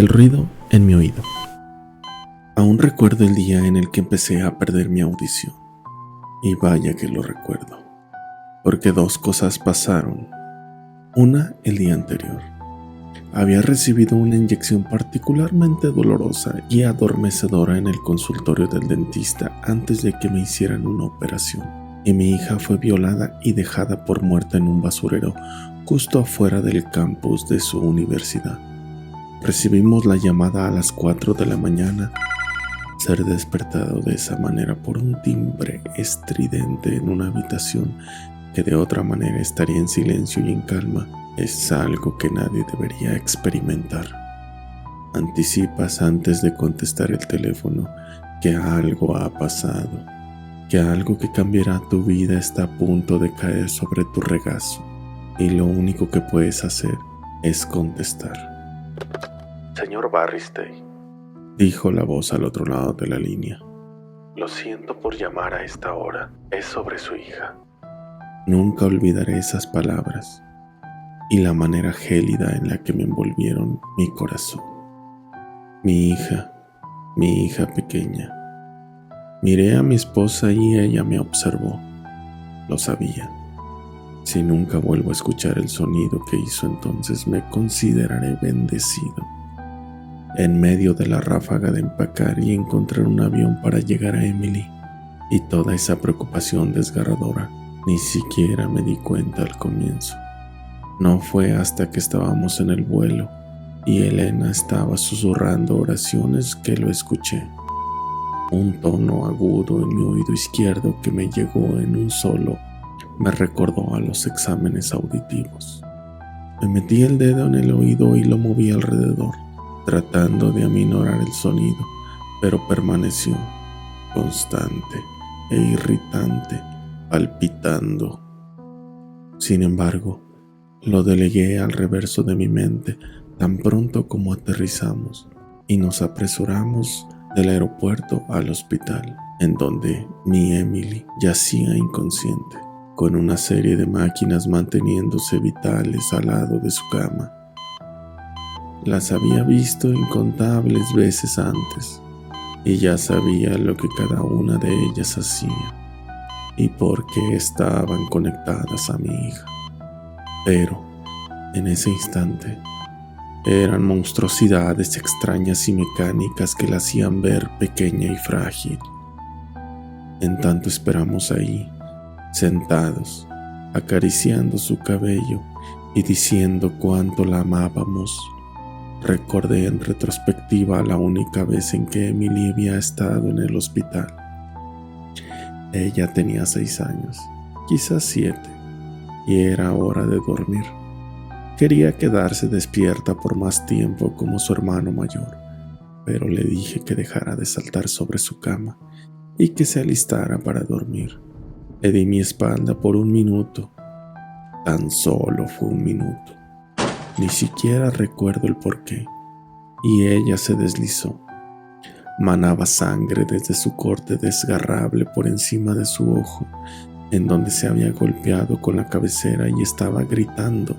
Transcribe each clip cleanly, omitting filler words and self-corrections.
El ruido en mi oído. Aún recuerdo el día en el que empecé a perder mi audición. Y vaya que lo recuerdo, porque dos cosas pasaron. Una, el día anterior. Había recibido una inyección particularmente dolorosa y adormecedora en el consultorio del dentista antes de que me hicieran una operación. Y mi hija fue violada y dejada por muerta en un basurero justo afuera del campus de su universidad. Recibimos la llamada a las 4 de la mañana. Ser despertado de esa manera por un timbre estridente en una habitación que de otra manera estaría en silencio y en calma es algo que nadie debería experimentar. Anticipas antes de contestar el teléfono que algo ha pasado, que algo que cambiará tu vida está a punto de caer sobre tu regazo y lo único que puedes hacer es contestar. Señor Barristey, dijo la voz al otro lado de la línea. Lo siento por llamar a esta hora. Es sobre su hija. Nunca olvidaré esas palabras y la manera gélida en la que me envolvieron mi corazón. Mi hija pequeña. Miré a mi esposa y ella me observó. Lo sabía. Si nunca vuelvo a escuchar el sonido que hizo entonces, me consideraré bendecido. En medio de la ráfaga de empacar y encontrar un avión para llegar a Emily, y toda esa preocupación desgarradora, ni siquiera me di cuenta al comienzo. No fue hasta que estábamos en el vuelo y Elena estaba susurrando oraciones que lo escuché. Un tono agudo en mi oído izquierdo que me llegó en un solo me recordó a los exámenes auditivos. Me metí el dedo en el oído y lo moví alrededor, tratando de aminorar el sonido, pero permaneció constante e irritante, palpitando. Sin embargo, lo delegué al reverso de mi mente tan pronto como aterrizamos y nos apresuramos del aeropuerto al hospital, en donde mi Emily yacía inconsciente, con una serie de máquinas manteniéndose vitales al lado de su cama. Las había visto incontables veces antes y ya sabía lo que cada una de ellas hacía y por qué estaban conectadas a mi hija. Pero en ese instante eran monstruosidades extrañas y mecánicas que la hacían ver pequeña y frágil. En tanto esperamos ahí, sentados, acariciando su cabello y diciendo cuánto la amábamos, recordé en retrospectiva la única vez en que Emily había estado en el hospital. Ella tenía 6 años, quizás 7, y era hora de dormir. Quería quedarse despierta por más tiempo como su hermano mayor, pero le dije que dejara de saltar sobre su cama y que se alistara para dormir. Le di mi espalda por 1 minuto. Tan solo fue 1 minuto. Ni siquiera recuerdo el porqué. Y ella se deslizó. Manaba sangre desde su corte desgarrable por encima de su ojo, en donde se había golpeado con la cabecera y estaba gritando.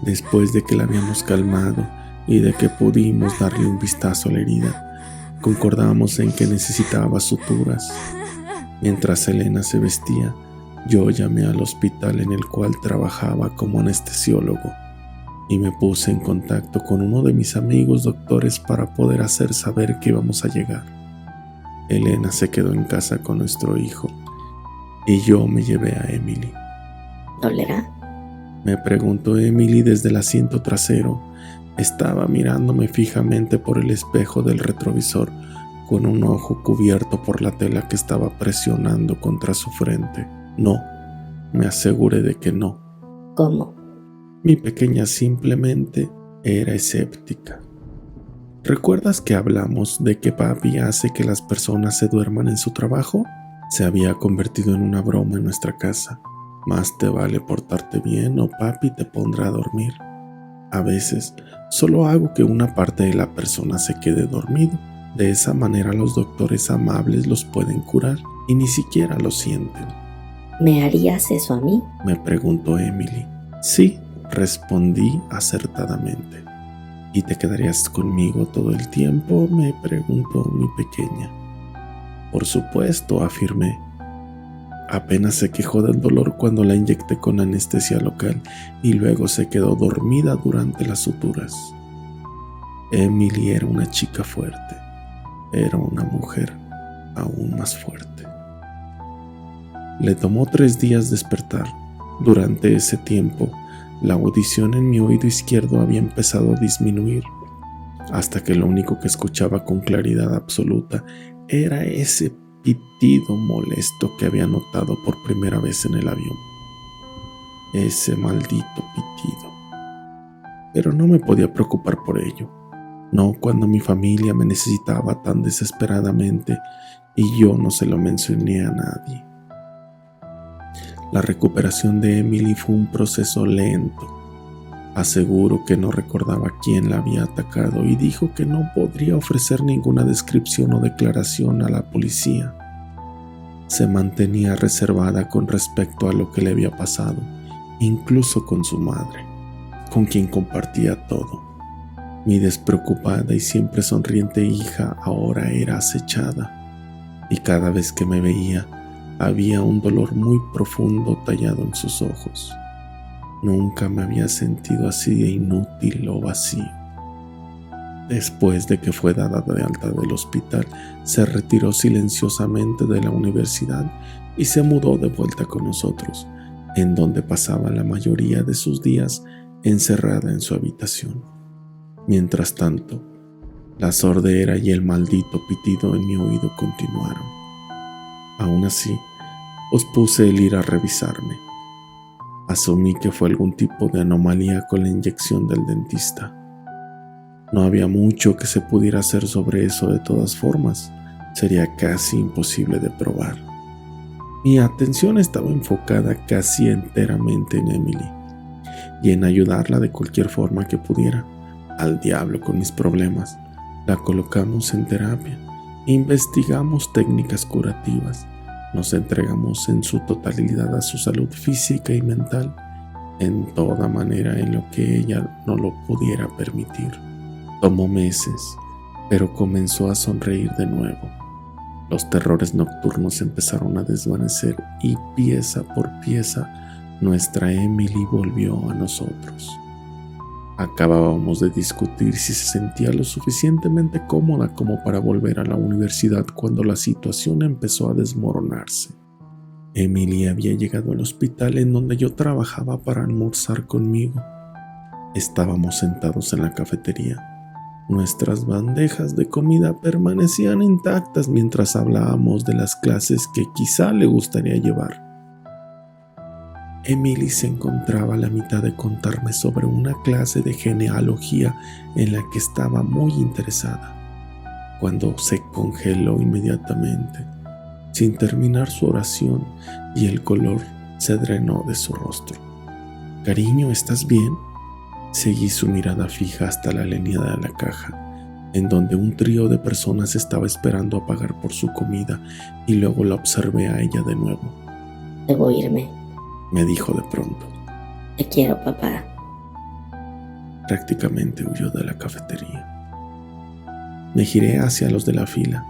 Después de que la habíamos calmado y de que pudimos darle un vistazo a la herida, concordamos en que necesitaba suturas. Mientras Elena se vestía, yo llamé al hospital en el cual trabajaba como anestesiólogo y me puse en contacto con uno de mis amigos doctores para poder hacer saber que íbamos a llegar. Elena se quedó en casa con nuestro hijo y yo me llevé a Emily. ¿Dolerá? Me preguntó Emily desde el asiento trasero. Estaba mirándome fijamente por el espejo del retrovisor, con un ojo cubierto por la tela que estaba presionando contra su frente. No, me aseguré de que no. ¿Cómo? Mi pequeña simplemente era escéptica. ¿Recuerdas que hablamos de que papi hace que las personas se duerman en su trabajo? Se había convertido en una broma en nuestra casa. Más te vale portarte bien o papi te pondrá a dormir. A veces solo hago que una parte de la persona se quede dormido. De esa manera los doctores amables los pueden curar y ni siquiera lo sienten. ¿Me harías eso a mí? Me preguntó Emily. Sí, respondí acertadamente. ¿Y te quedarías conmigo todo el tiempo?, me preguntó mi pequeña. Por supuesto, afirmé. Apenas se quejó del dolor cuando la inyecté con anestesia local y luego se quedó dormida durante las suturas. Emily era una chica fuerte. Era una mujer aún más fuerte. Le tomó 3 días despertar. Durante ese tiempo, la audición en mi oído izquierdo había empezado a disminuir, hasta que lo único que escuchaba con claridad absoluta era ese pitido molesto que había notado por primera vez en el avión. Ese maldito pitido. Pero no me podía preocupar por ello. No cuando mi familia me necesitaba tan desesperadamente y yo no se lo mencioné a nadie. La recuperación de Emily fue un proceso lento. Aseguró que no recordaba quién la había atacado y dijo que no podría ofrecer ninguna descripción o declaración a la policía. Se mantenía reservada con respecto a lo que le había pasado, incluso con su madre, con quien compartía todo. Mi despreocupada y siempre sonriente hija ahora era acechada, y cada vez que me veía, había un dolor muy profundo tallado en sus ojos. Nunca me había sentido así de inútil o vacío. Después de que fue dada de alta del hospital, se retiró silenciosamente de la universidad y se mudó de vuelta con nosotros, en donde pasaba la mayoría de sus días encerrada en su habitación. Mientras tanto, la sordera y el maldito pitido en mi oído continuaron. Aún así, pospuse el ir a revisarme. Asumí que fue algún tipo de anomalía con la inyección del dentista. No había mucho que se pudiera hacer sobre eso de todas formas. Sería casi imposible de probar. Mi atención estaba enfocada casi enteramente en Emily y en ayudarla de cualquier forma que pudiera. Al diablo con mis problemas. La colocamos en terapia. Investigamos técnicas curativas. Nos entregamos en su totalidad a su salud física y mental, en toda manera en lo que ella no lo pudiera permitir. Tomó meses, pero comenzó a sonreír de nuevo. Los terrores nocturnos empezaron a desvanecer y pieza por pieza nuestra Emily volvió a nosotros. Acabábamos de discutir si se sentía lo suficientemente cómoda como para volver a la universidad cuando la situación empezó a desmoronarse. Emily había llegado al hospital en donde yo trabajaba para almorzar conmigo. Estábamos sentados en la cafetería. Nuestras bandejas de comida permanecían intactas mientras hablábamos de las clases que quizá le gustaría llevar. Emily se encontraba a la mitad de contarme sobre una clase de genealogía en la que estaba muy interesada, cuando se congeló inmediatamente, sin terminar su oración, y el color se drenó de su rostro. «Cariño, ¿estás bien?». Seguí su mirada fija hasta la línea de la caja, en donde un trío de personas estaba esperando a pagar por su comida, y luego la observé a ella de nuevo. «Debo irme», me dijo de pronto. «Te quiero, papá». Prácticamente huyó de la cafetería. Me giré hacia los de la fila.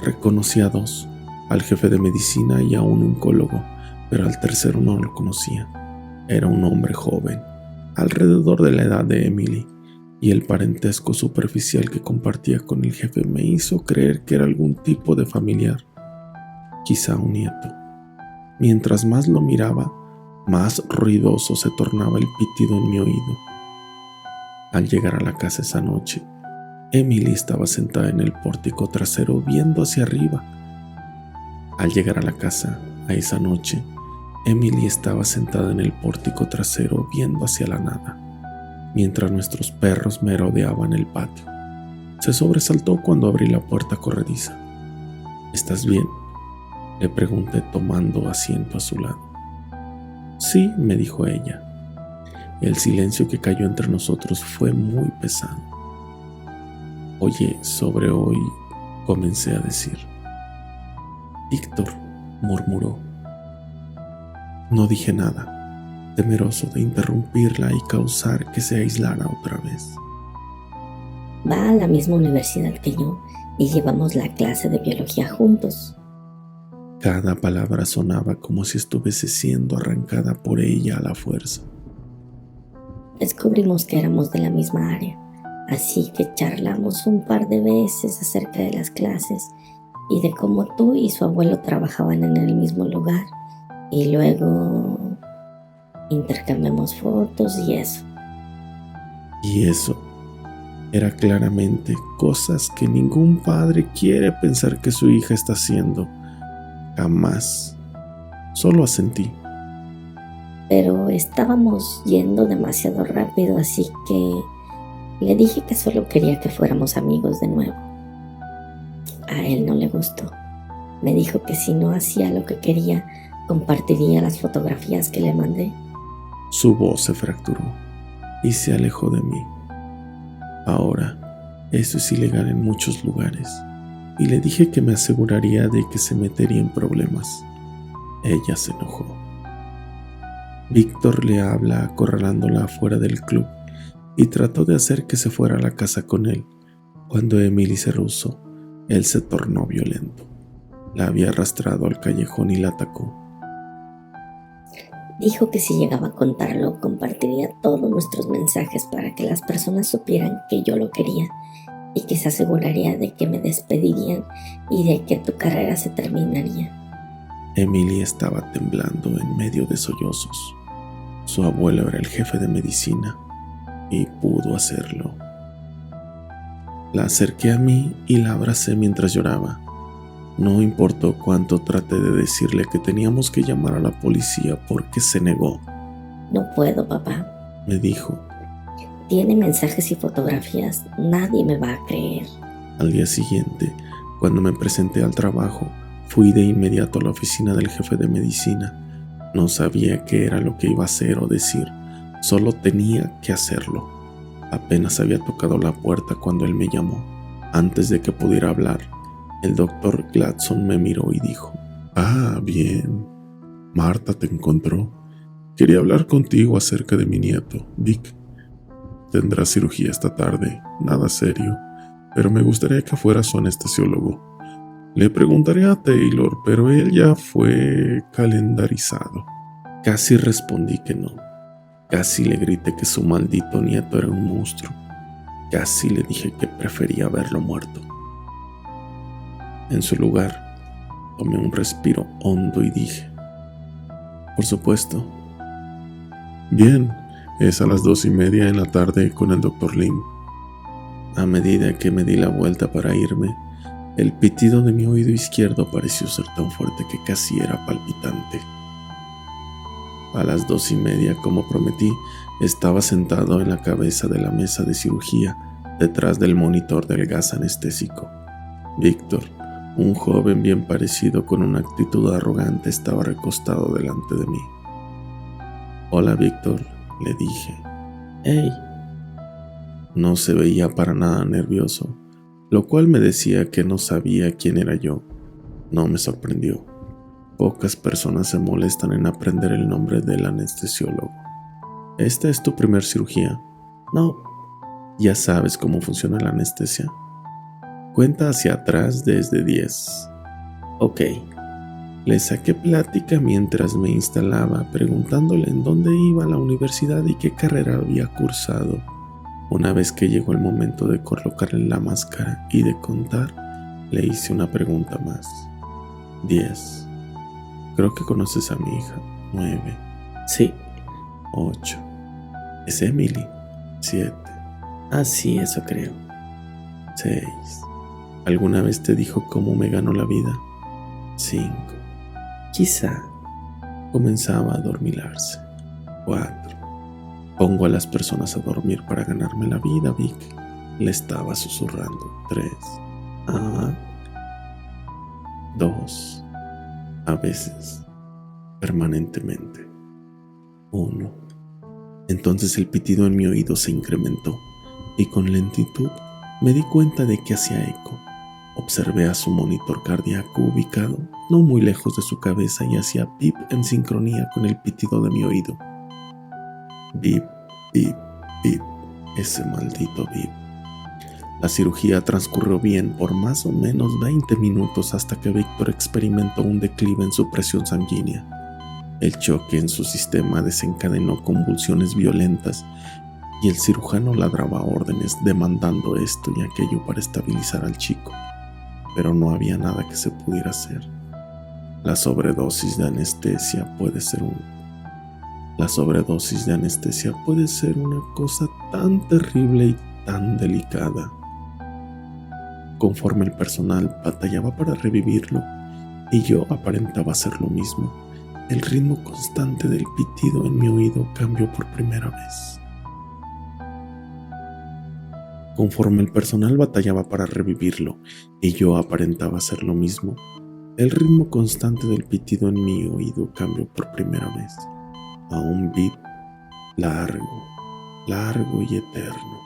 Reconocí a 2, al jefe de medicina y a un oncólogo, pero al tercero no lo conocía. Era un hombre joven, alrededor de la edad de Emily, y el parentesco superficial que compartía con el jefe me hizo creer que era algún tipo de familiar, quizá un nieto. Mientras más lo miraba, más ruidoso se tornaba el pitido en mi oído. Al llegar a la casa esa noche, Emily estaba sentada en el pórtico trasero viendo hacia arriba. Al llegar a la casa, esa noche, Emily estaba sentada en el pórtico trasero viendo hacia la nada, mientras nuestros perros merodeaban el patio. Se sobresaltó cuando abrí la puerta corrediza. «¿Estás bien?», le pregunté tomando asiento a su lado. «Sí», me dijo ella. El silencio que cayó entre nosotros fue muy pesado. «Oye, sobre hoy», comencé a decir. «Víctor», murmuró. No dije nada, temeroso de interrumpirla y causar que se aislara otra vez. Va a la misma universidad que yo y llevamos la clase de biología juntos. Cada palabra sonaba como si estuviese siendo arrancada por ella a la fuerza. Descubrimos que éramos de la misma área, así que charlamos un par de veces acerca de las clases y de cómo tú y su abuelo trabajaban en el mismo lugar. Y luego intercambiamos fotos y eso. Y eso era claramente cosas que ningún padre quiere pensar que su hija está haciendo. Jamás. Solo asentí. Pero estábamos yendo demasiado rápido, así que le dije que solo quería que fuéramos amigos de nuevo. A él no le gustó. Me dijo que si no hacía lo que quería, compartiría las fotografías que le mandé. Su voz se fracturó y se alejó de mí. Ahora, eso es ilegal en muchos lugares, y le dije que me aseguraría de que se metería en problemas. Ella se enojó. Víctor le habla acorralándola afuera del club y trató de hacer que se fuera a la casa con él. Cuando Emily se rehusó, él se tornó violento. La había arrastrado al callejón y la atacó. Dijo que si llegaba a contarlo, compartiría todos nuestros mensajes para que las personas supieran que yo lo quería y que se aseguraría de que me despedirían y de que tu carrera se terminaría. Emily estaba temblando en medio de sollozos. Su abuelo era el jefe de medicina y pudo hacerlo. La acerqué a mí y la abracé mientras lloraba. No importó cuánto traté de decirle que teníamos que llamar a la policía porque se negó. No puedo, papá. Me dijo. Tiene mensajes y fotografías. Nadie me va a creer. Al día siguiente, cuando me presenté al trabajo, fui de inmediato a la oficina del jefe de medicina. No sabía qué era lo que iba a hacer o decir. Solo tenía que hacerlo. Apenas había tocado la puerta cuando él me llamó. Antes de que pudiera hablar, el doctor Gladson me miró y dijo: «Ah, bien. Marta te encontró. Quería hablar contigo acerca de mi nieto, Vic. Tendrá cirugía esta tarde, nada serio, pero me gustaría que fuera su anestesiólogo. Le preguntaré a Taylor, pero él ya fue calendarizado». Casi respondí que no. Casi le grité que su maldito nieto era un monstruo. Casi le dije que prefería verlo muerto. En su lugar, tomé un respiro hondo y dije: «Por supuesto». «Bien, es a las 2:30 en la tarde con el Dr. Lim». A medida que me di la vuelta para irme, el pitido de mi oído izquierdo pareció ser tan fuerte que casi era palpitante. A las 2:30, como prometí, estaba sentado en la cabeza de la mesa de cirugía, detrás del monitor del gas anestésico. Víctor, un joven bien parecido con una actitud arrogante, estaba recostado delante de mí. «Hola, Víctor», le dije. «Hey». No se veía para nada nervioso, lo cual me decía que no sabía quién era yo. No me sorprendió. Pocas personas se molestan en aprender el nombre del anestesiólogo. «¿Esta es tu primer cirugía?» «No». «¿Ya sabes cómo funciona la anestesia?» «Cuenta hacia atrás desde 10. «Ok». Le saqué plática mientras me instalaba, preguntándole en dónde iba a la universidad y qué carrera había cursado. Una vez que llegó el momento de colocarle la máscara y de contar, le hice una pregunta más. 10. «Creo que conoces a mi hija». 9. «Sí». 8. «¿Es Emily?» 7. «Ah, sí, eso creo». 6. «¿Alguna vez te dijo cómo me ganó la vida?» 5. «Quizá». Comenzaba a adormilarse. 4. «Pongo a las personas a dormir para ganarme la vida, Vic», le estaba susurrando. 3. «Ah». 2. «A veces. Permanentemente». 1. Entonces el pitido en mi oído se incrementó y con lentitud me di cuenta de que hacía eco. Observé a su monitor cardíaco ubicado no muy lejos de su cabeza y hacía pip en sincronía con el pitido de mi oído. Bip, bip, bip, ese maldito bip. La cirugía transcurrió bien por más o menos 20 minutos hasta que Víctor experimentó un declive en su presión sanguínea. El choque en su sistema desencadenó convulsiones violentas y el cirujano ladraba órdenes demandando esto y aquello para estabilizar al chico, pero no había nada que se pudiera hacer. La sobredosis de anestesia puede ser una cosa tan terrible y tan delicada. Conforme el personal batallaba para revivirlo y yo aparentaba hacer lo mismo, el ritmo constante del pitido en mi oído cambió por primera vez. Conforme el personal batallaba para revivirlo y yo aparentaba hacer lo mismo, el ritmo constante del pitido en mi oído cambió por primera vez a un beat largo, largo y eterno.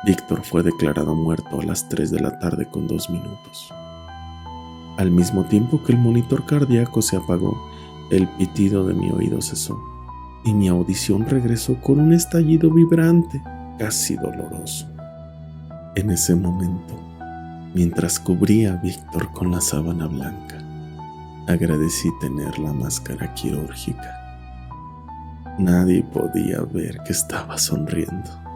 Víctor fue declarado muerto a las 3 de la tarde con 2 minutos. Al mismo tiempo que el monitor cardíaco se apagó, el pitido de mi oído cesó y mi audición regresó con un estallido vibrante, casi doloroso. En ese momento, mientras cubría a Víctor con la sábana blanca, agradecí tener la máscara quirúrgica. Nadie podía ver que estaba sonriendo.